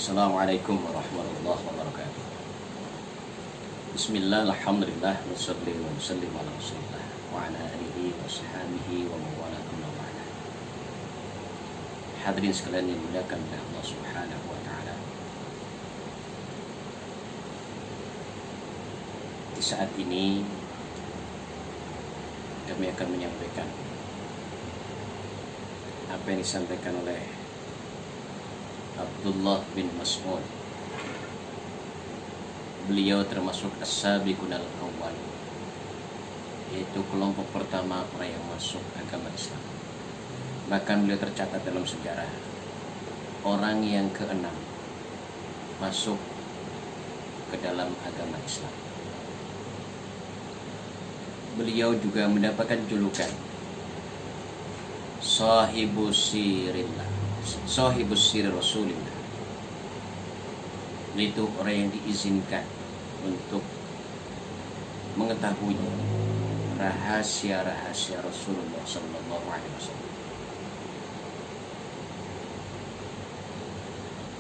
Assalamualaikum warahmatullahi wabarakatuh. Bismillah, alhamdulillah, wassalli wa sallim ala rasulillah wa ala alihi wa sahbihi wa mawala amma ba'da. Hadirin sekalian yang dimuliakan oleh Allah Subhanahu wa taala. Di saat ini kami akan menyampaikan apa yang disampaikan oleh Abdullah bin Mas'ud. Beliau termasuk as-sabiqun al-awwal, yaitu kelompok pertama orang yang masuk agama Islam. Bahkan beliau tercatat dalam sejarah orang yang keenam masuk ke dalam agama Islam. Beliau juga mendapatkan julukan Sahibus Sir Rasulillah, itu orang yang diizinkan untuk mengetahui rahasia-rahasia Rasulullah Sallallahu Alaihi Wasallam.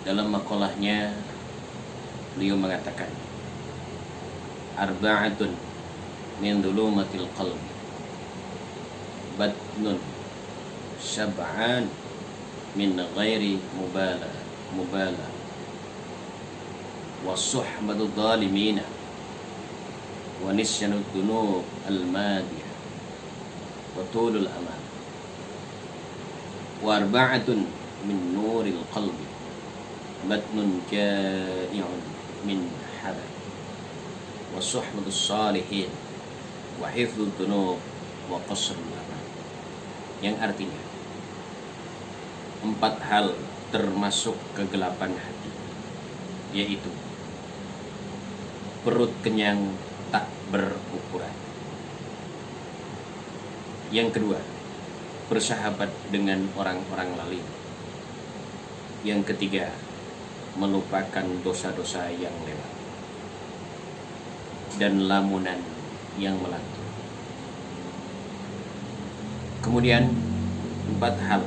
Dalam makalahnya beliau mengatakan, arba'atun min dhulumatil qalbi, batnun syab'an min ghairi mubala wa suhbatu dhalimina wa nisyanu dhunub al-madiyah wa tulul aman wa arba'atun min nuril qalbi, batnun ja'i'un min hadar wa suhbatu salihin wa hifdhu dhunub wa qasrul aman. Yang artinya 4 hal termasuk kegelapan hati, yaitu perut kenyang tak berukuran. Yang kedua, bersahabat dengan orang-orang lalim. Yang ketiga, melupakan dosa-dosa yang lewat dan lamunan yang melantur. Kemudian 4 hal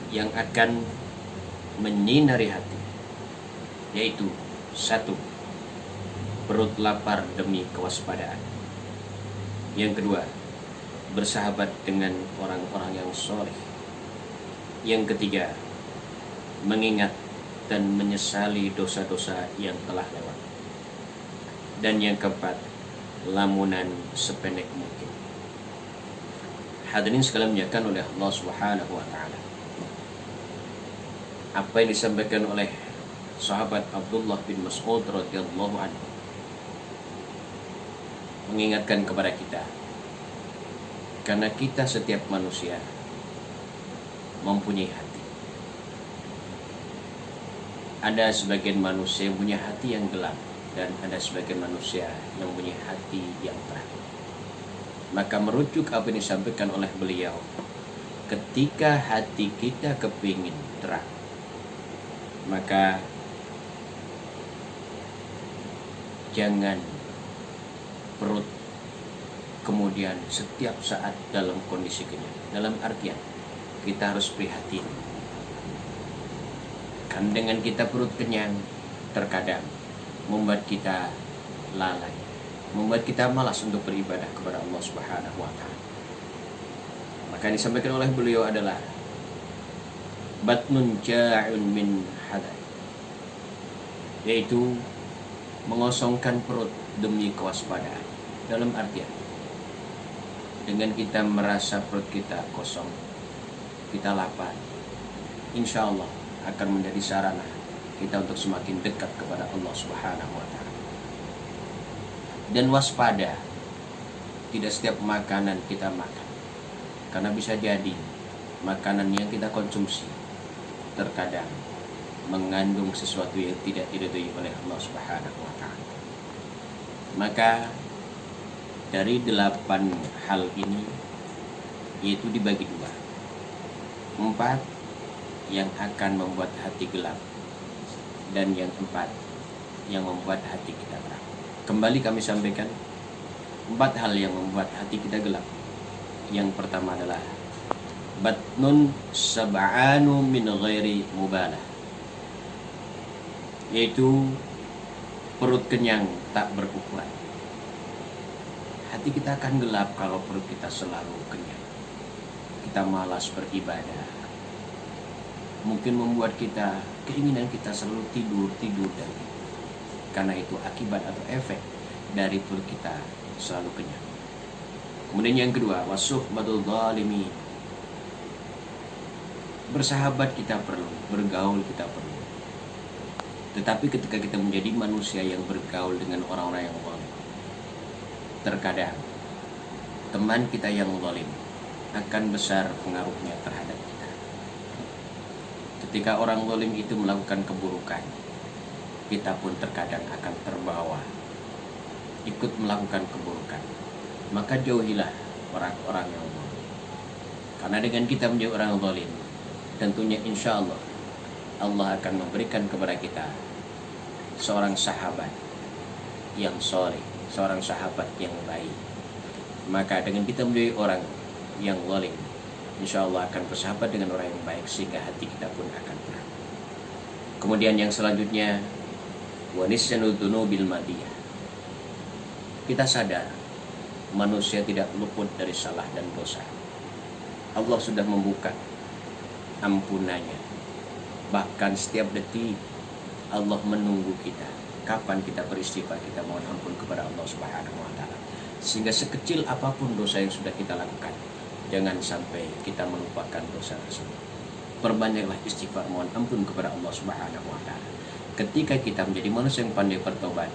yang akan menyinari hati, yaitu 1. Perut lapar demi kewaspadaan. Yang kedua, bersahabat dengan orang-orang yang soleh. Yang ketiga, mengingat dan menyesali dosa-dosa yang telah lewat. Dan yang keempat, lamunan sependek mungkin. Hadirin sekalian dimuliakan oleh Allah Subhanahu wa taala. Apa yang disampaikan oleh sahabat Abdullah bin Mas'ud radhiyallahu anhu mengingatkan kepada kita, karena kita setiap manusia mempunyai hati. Ada sebagian manusia yang punya hati yang gelap, dan ada sebagian manusia yang mempunyai hati yang terang. Maka merujuk apa yang disampaikan oleh beliau, ketika hati kita kepingin terang, maka jangan perut kemudian setiap saat dalam kondisi kenyang. Dalam artian kita harus prihatin, kan dengan kita perut kenyang terkadang membuat kita lalai, membuat kita malas untuk beribadah kepada Allah Subhanahu wa taala. Maka yang disampaikan oleh beliau adalah batnun ja'un min hadar, yaitu mengosongkan perut demi kewaspadaan. Dalam artian dengan kita merasa perut kita kosong, kita lapar, insya Allah akan menjadi sarana kita untuk semakin dekat kepada Allah Subhanahu wa taala. Dan waspada, tidak setiap makanan kita makan, karena bisa jadi makanan yang kita konsumsi terkadang mengandung sesuatu yang tidak diridhoi oleh Allah Subhanahu wa taala. Maka dari 8 hal ini, yaitu dibagi 2. 4 yang akan membuat hati gelap, dan yang 4 yang membuat hati kita terang. Kembali kami sampaikan 4 hal yang membuat hati kita gelap. Yang pertama adalah batnun sab'anu min ghairi mubalah, yaitu perut kenyang tak berukuran. Hati kita akan gelap kalau perut kita selalu kenyang. Kita malas beribadah. Mungkin membuat kita, keinginan kita selalu tidur dan karena itu akibat atau efek dari perut kita selalu kenyang. Kemudian yang kedua, wasuhbatul zalimin. Bersahabat kita perlu, bergaul kita perlu. Tetapi ketika kita menjadi manusia yang bergaul dengan orang-orang yang zalim, terkadang teman kita yang zalim akan besar pengaruhnya terhadap kita. Ketika orang zalim itu melakukan keburukan, kita pun terkadang akan terbawa ikut melakukan keburukan. Maka jauhilah orang-orang yang zalim. Karena dengan kita menjauhi orang zalim, tentunya insya Allah akan memberikan kepada kita seorang sahabat yang soleh, seorang sahabat yang baik. Maka dengan kita menjadi orang yang zalim, insya Allah akan bersahabat dengan orang yang baik, sehingga hati kita pun akan tenang. Kemudian yang selanjutnya, wanisyanu dzunubil madiyah. Kita sadar manusia tidak luput dari salah dan dosa. Allah sudah membuka ampunannya. Bahkan setiap detik Allah menunggu kita. Kapan kita beristighfar, kita mohon ampun kepada Allah Subhanahu wa taala. Sehingga sekecil apapun dosa yang sudah kita lakukan, jangan sampai kita melupakan dosa tersebut. Perbanyaklah istighfar, mohon ampun kepada Allah Subhanahu wa taala. Ketika kita menjadi manusia yang pandai bertobat,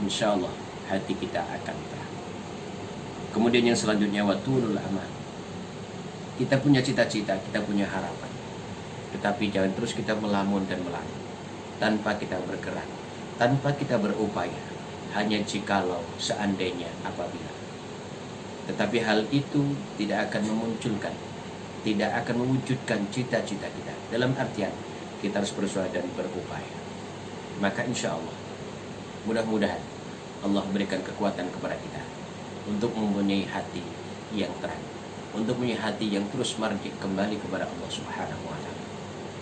insya Allah hati kita akan terang. Kemudian yang selanjutnya, watulul amal. Kita punya cita-cita, kita punya harapan, tetapi jangan terus kita melamun dan melamun tanpa kita bergerak, tanpa kita berupaya, hanya jikalau seandainya apabila. Tetapi hal itu tidak akan memunculkan, tidak akan mewujudkan cita-cita kita. Dalam artian kita harus berusaha dan berupaya. Maka insya Allah, mudah-mudahan Allah berikan kekuatan kepada kita untuk mempunyai hati yang terang, untuk mempunyai hati yang terus marji kembali kepada Allah Subhanahu wa taala.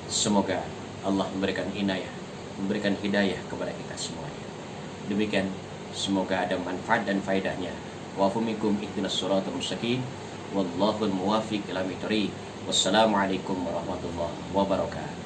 Semoga Allah memberikan inayah, memberikan hidayah kepada kita semuanya. Demikian, semoga ada manfaat dan faedahnya. Wa fumikum ihdinas siratal mustaqim, wallahul muwaffiq ila thoriq. Wassalamualaikum warahmatullahi wabarakatuh.